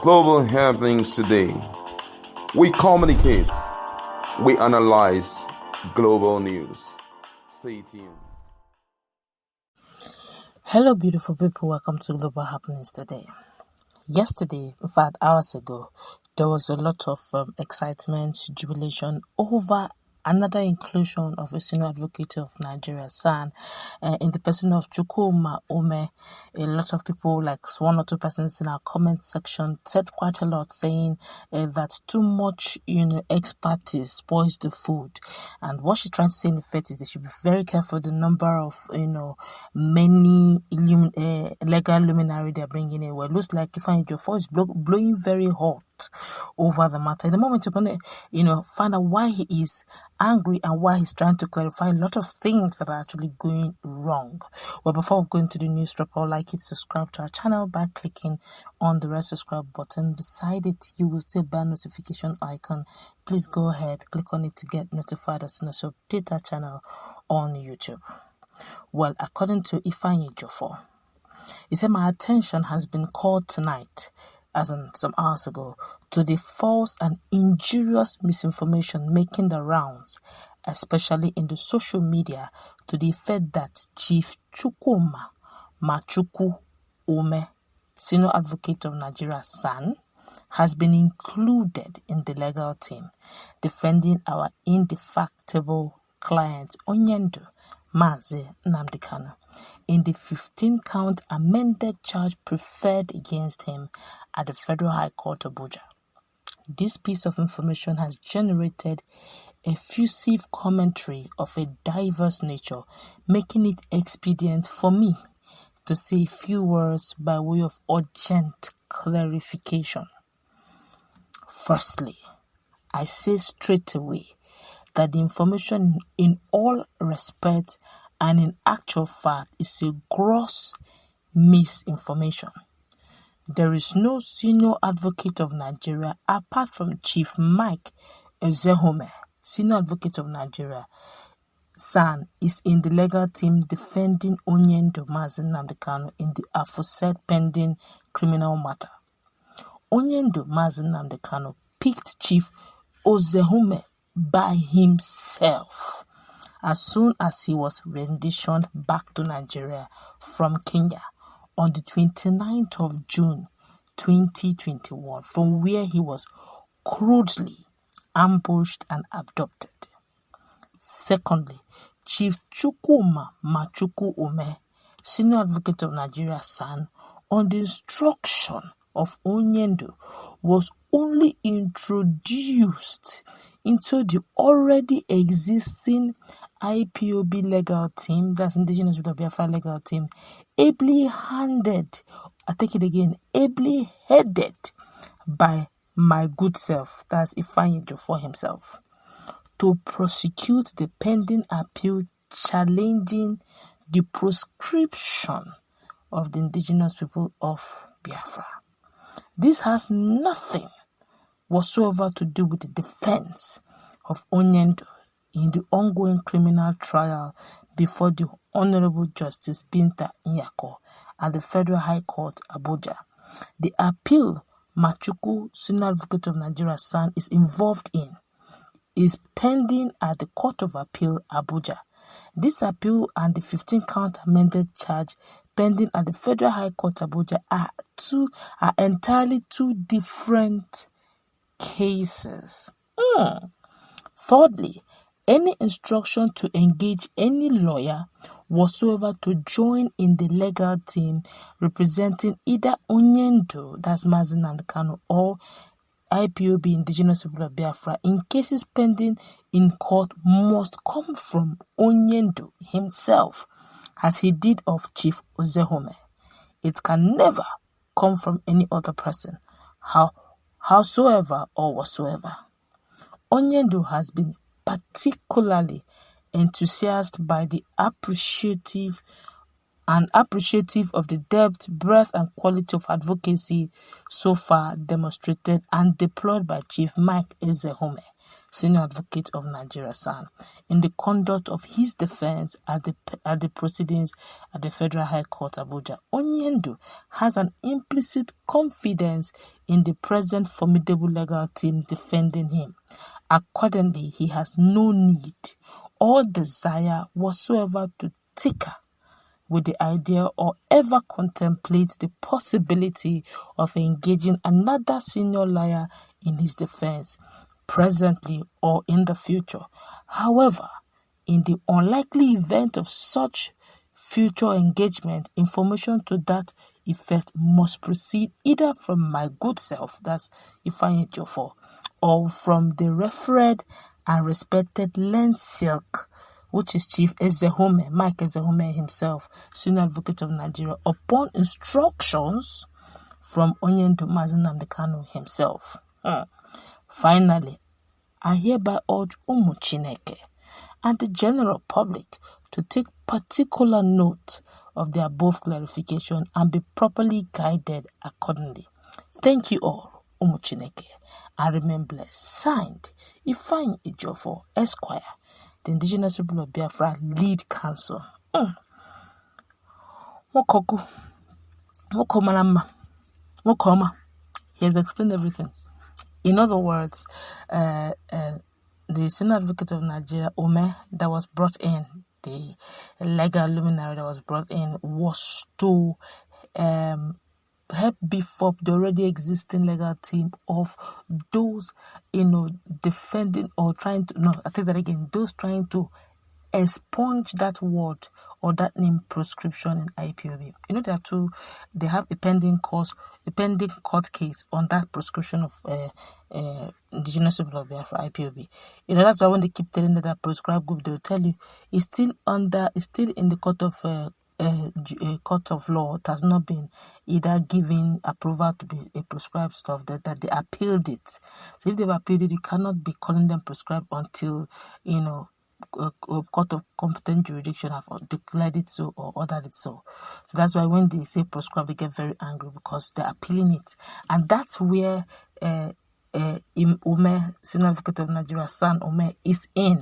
global happenings today. We communicate, we analyze global news. Stay tuned. Hello, beautiful people. Welcome to Global Happenings today. Yesterday, in fact, hours ago, there was a lot of excitement, jubilation over another inclusion of a senior advocate of Nigeria, SAN, in the person of Chukwuma Ome. A lot of people, like one or two persons in our comment section, said quite a lot, saying that too much, expertise spoils the food. And what she's trying to say in effect is they should be very careful the number of, many legal luminary they're bringing in. Well, it looks like Ejiofor is blowing very hot over the matter. In the moment, you're going to, find out why he is angry and why he's trying to clarify a lot of things that are actually going wrong. Well, before we go into the news wrap, I would like you to subscribe to our channel by clicking on the red subscribe button. Beside it, you will see a bell notification icon. Please go ahead, click on it to get notified as soon as we update our channel on YouTube. Well, according to Ejiofor, he said, my attention has been called tonight, as in some hours ago, to the false and injurious misinformation making the rounds, especially in the social media, to the effect that Chief Chukwuma Machuku Ome, senior advocate of Nigeria, SAN, has been included in the legal team defending our indefatigable client Onyendo Nnamdi Kanu in the 15-count amended charge preferred against him at the Federal High Court, Abuja. This piece of information has generated effusive commentary of a diverse nature, making it expedient for me to say a few words by way of urgent clarification. Firstly, I say straight away that the information in all respects and in actual fact is a gross misinformation. There is no senior advocate of Nigeria apart from Chief Mike Ezehome, senior advocate of Nigeria. SAN is in the legal team defending Onyendo Nnamdi Kanu in the aforesaid pending criminal matter. Onyendo Nnamdi Kanu picked Chief Ezehome by himself as soon as he was renditioned back to Nigeria from Kenya on the 29th of June 2021, from where he was crudely ambushed and abducted. Secondly, Chief Chukwuma Machuku Ome, senior advocate of Nigeria, SAN, on the instruction of Onyendo, was only introduced into the already existing Ipob legal team, that's Indigenous with the Biafra legal team, ably headed by my good self, that's Ejiofor himself, to prosecute the pending appeal challenging the proscription of the indigenous people of Biafra. This has nothing whatsoever to do with the defense of Onyendo in the ongoing criminal trial before the Honorable Justice Binta Nyako at the Federal High Court, Abuja. The appeal Machuku, senior advocate of Nigeria, SAN, is involved in is pending at the Court of Appeal, Abuja. This appeal and the 15-count amended charge pending at the Federal High Court, Abuja, are entirely two different cases. Thirdly, any instruction to engage any lawyer whatsoever to join in the legal team representing either Onyendo, that's Nnamdi Kanu, or Ipob, Indigenous People of Biafra, in cases pending in court must come from Onyendo himself, as he did of Chief Ezehome. It can never come from any other person, howsoever or whatsoever. Onyendo has been particularly enthusiastic by the appreciative and appreciative of the depth, breadth, and quality of advocacy so far demonstrated and deployed by Chief Mike Ezehome, Senior Advocate of Nigeria, SAN, in the conduct of his defense at the proceedings at the Federal High Court, Abuja. Onyendu has an implicit confidence in the present formidable legal team defending him. Accordingly, he has no need or desire whatsoever to tinker with the idea or ever contemplate the possibility of engaging another senior lawyer in his defense, presently or in the future. However, in the unlikely event of such future engagement, information to that effect must proceed either from my good self, that's Ejiofor, or from the revered and respected Lens Silk, which is Chief Ezehome, Mike Ezehome himself, Senior Advocate of Nigeria, upon instructions from Nnamdi Kanu himself. Finally, I hereby urge Chineke and the general public to take particular note of the above clarification and be properly guided accordingly. Thank you all, Chineke, and remain blessed. Signed, Ifeanyi Ejiofor, Esquire, the indigenous people of Biafra lead counsel. He has explained everything. In other words, the Senior Advocate of Nigeria, Ome, that was brought in, the legal luminary that was brought in, was to help beef up the already existing legal team of those, defending or trying to, those trying to expunge that word or that name proscription in IPOB. They have a pending court case on that proscription of indigenous people of Biafra, IPOB. That's why when they keep telling that proscribed group, they'll tell you it's still in the court of law. It has not been either given approval to be a prescribed stuff, that they appealed it. So if they've appealed it, you cannot be calling them prescribed until a court of competent jurisdiction have declared it so or ordered it so. So that's why when they say prescribed, they get very angry because they're appealing it. And that's where Ome, Senior Advocate of Nigeria, San Ome, is in.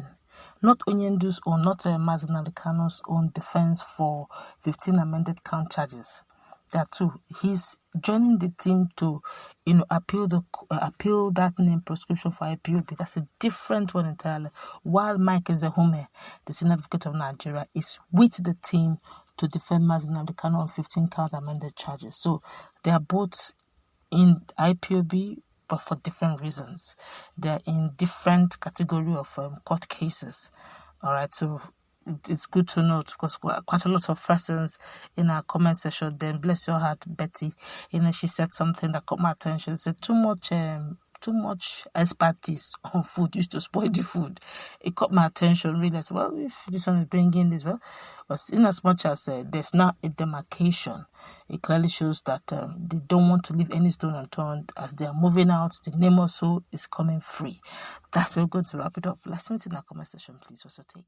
Not Onyendu's or not Nnamdi Kanu's own defense for 15 amended count charges. There too, he's joining the team to, appeal that name prescription for IPOB. That's a different one entirely. While Mike Ezehome, the Senior Advocate of Nigeria, is with the team to defend Nnamdi Kanu on 15 count amended charges. So they are both in IPOB, but for different reasons. They're in different category of court cases. All right, so it's good to note because quite a lot of persons in our comment section. Then bless your heart, Betty. She said something that caught my attention. She said too much expertise on food used to spoil the food. It caught my attention. Really, I said, well, if this one is bringing this, well, but in as much as there's now a demarcation, it clearly shows that they don't want to leave any stone unturned. As they are moving out, the name also is coming free. That's where we're going to wrap it up. Let's meet in our comment section, please. Also take.